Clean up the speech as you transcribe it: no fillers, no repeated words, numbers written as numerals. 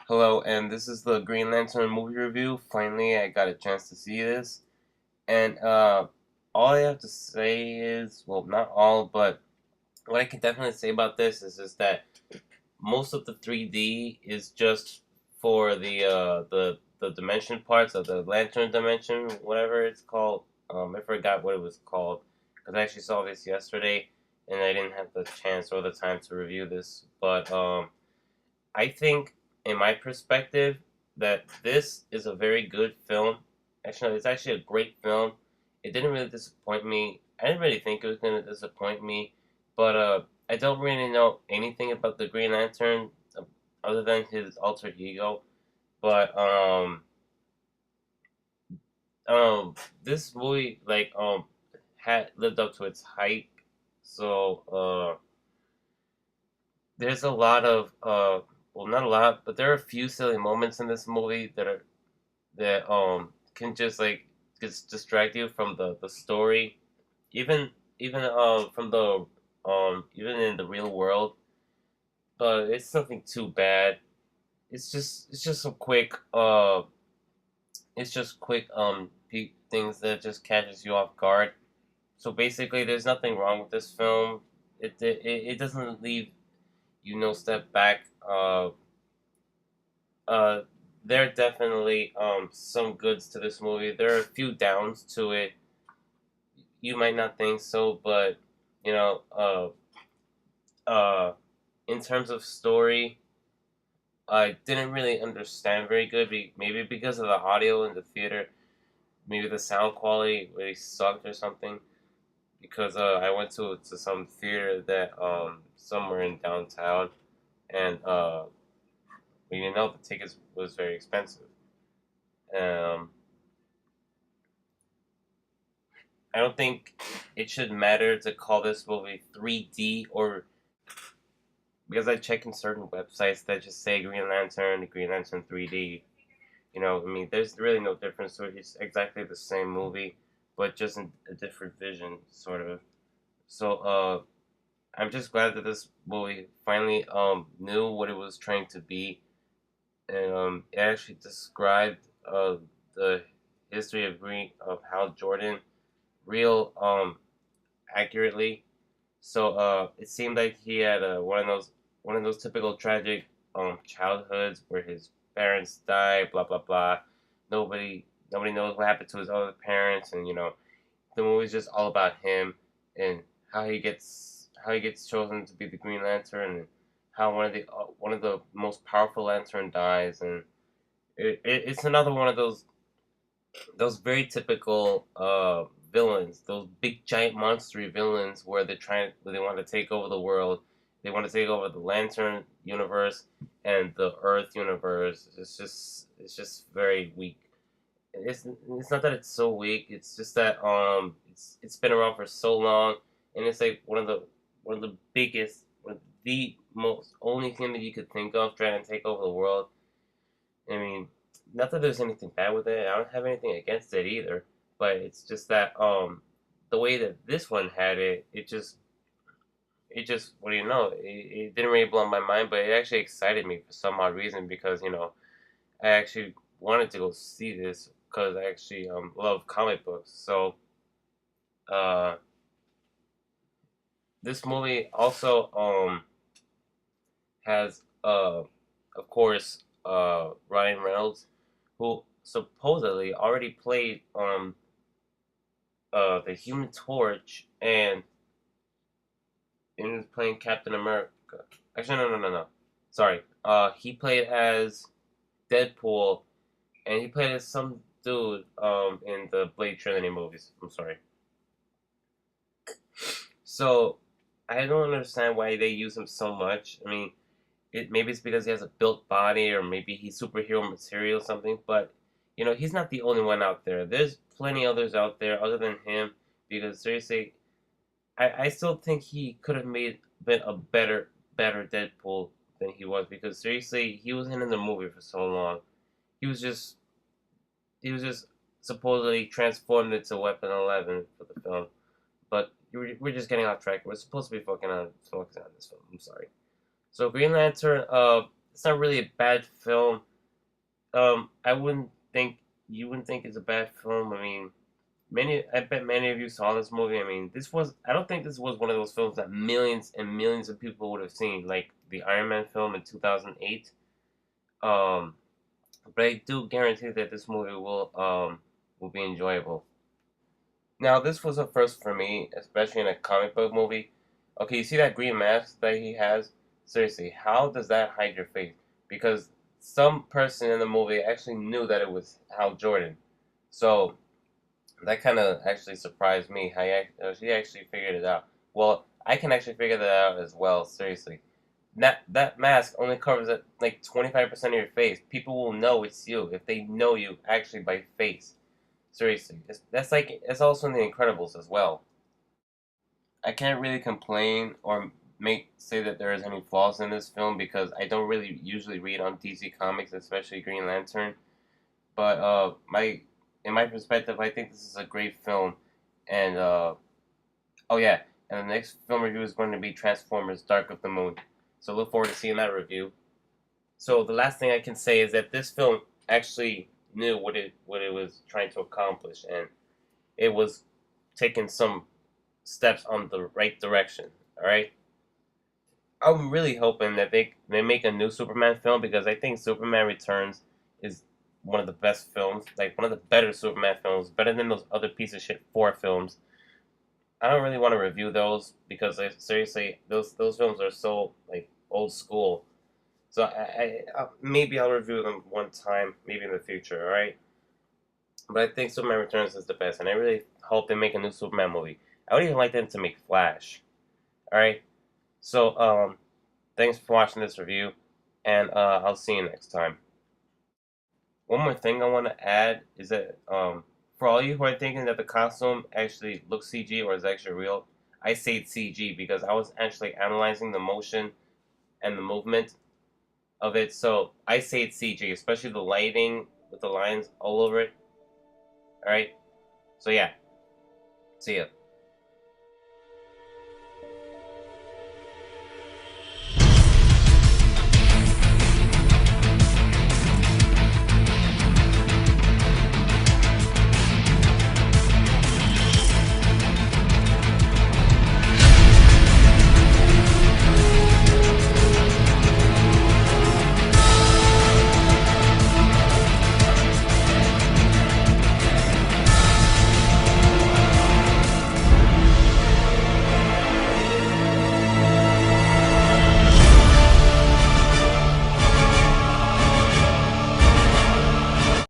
Hello, and this is the Green Lantern movie review. Finally, I got a chance to see this, and all I have to say is, well, not all, but what I can definitely say about this is just that most of the 3D is just for the dimension parts of the Lantern dimension, whatever it's called. I forgot what it was called because I actually saw this yesterday, and I didn't have the chance or the time to review this, but I think, in my perspective, that this is a very good film. Actually, it's actually a great film. It didn't really disappoint me. I didn't really think it was going to disappoint me, but I don't really know anything about the Green Lantern other than his alter ego. But um, this movie had lived up to its hype. So there's a lot of well, not a lot, but there are a few silly moments in this movie that can just just distract you from the story, even even from the even in the real world. But it's nothing too bad. It's just some quick it's just quick things that just catches you off guard. So basically, there's nothing wrong with this film. It doesn't leave you no step back. Uh, there are definitely some goods to this movie. There are a few downs to it. You might not think so, but you know, uh, in terms of story, I didn't really understand very good. Maybe because of the audio in the theater, maybe the sound quality really sucked or something. Because I went to some theater that somewhere in downtown, and you know the tickets was very expensive. Um, I don't think it should matter to call this movie 3D or because I check in certain websites that just say Green Lantern 3D. You know, I mean, there's really no difference to it. It's exactly the same movie, but just in a different vision, sort of. So, I'm just glad that this movie finally knew what it was trying to be, and it actually described the history of Hal Jordan real accurately. So it seemed like he had one of those typical tragic childhoods where his parents died, blah blah blah. Nobody knows what happened to his other parents, and you know the movie's just all about him and how he gets chosen to be the Green Lantern, and how one of the most powerful Lantern dies, and it's another one of those very typical villains, those big giant monstery villains where they want to take over the world. They want to take over the Lantern universe and the Earth universe. It's just very weak. It's not that it's so weak. It's just that it's been around for so long, and it's like one of the biggest, one of the most only thing that you could think of trying to take over the world. I mean, not that there's anything bad with it. I don't have anything against it either. But it's just that the way that this one had it, it just what do you know? It didn't really blow my mind, but it actually excited me for some odd reason because I actually wanted to go see this because I actually love comic books. So uh, this movie also has of course Ryan Reynolds, who supposedly already played the Human Torch and is playing Captain America. Actually, no. Sorry. He played as Deadpool, and he played as some dude in the Blade Trinity movies. I'm sorry. So I don't understand why they use him so much. I mean, maybe it's because he has a built body, or maybe he's superhero material or something. But he's not the only one out there. There's plenty others out there other than him. Because seriously, I still think he could have been a better Deadpool than he was because seriously he wasn't in the movie for so long. He was just he was just supposedly transformed into Weapon 11 for the film, but we're just getting off track. We're supposed to be focusing on this film. I'm sorry. So Green Lantern. it's not really a bad film. I wouldn't think you wouldn't think it's a bad film. I mean, I bet many of you saw this movie. I mean, I don't think this was one of those films that millions and millions of people would have seen, like the Iron Man film in 2008. Um, but I do guarantee that this movie will be enjoyable. Now, this was a first for me, especially in a comic book movie. Okay, you see that green mask that he has? Seriously, how does that hide your face? Because some person in the movie actually knew that it was Hal Jordan. So that kind of actually surprised me how she actually figured it out. Well, I can actually figure that out as well. Seriously, that mask only covers like 25% of your face. People will know it's you if they know you actually by face. Seriously, that's like it's also in The Incredibles as well. I can't really complain or make say that there is any flaws in this film because I don't really usually read on DC Comics, especially Green Lantern. But my in my perspective, I think this is a great film. And oh yeah, and the next film review is going to be Transformers: Dark of the Moon. So look forward to seeing that review. So the last thing I can say is that this film actually knew what it was trying to accomplish, and it was taking some steps on the right direction. All right. I'm really hoping that they make a new Superman film because I think Superman Returns is one of the best films, like one of the better Superman films, better than those other piece of shit 4 films. I don't really want to review those because seriously, those films are so like old school. So maybe I'll review them one time, maybe in the future. All right, but I think Superman Returns is the best, and I really hope they make a new Superman movie. I would even like them to make Flash. All right, so thanks for watching this review, and I'll see you next time. One more thing I want to add is that for all you who are thinking that the costume actually looks CG or is actually real, I say it's CG because I was actually analyzing the motion and the movement of it. So I say it's CG, especially the lighting with the lines all over it. All right. So yeah, see ya.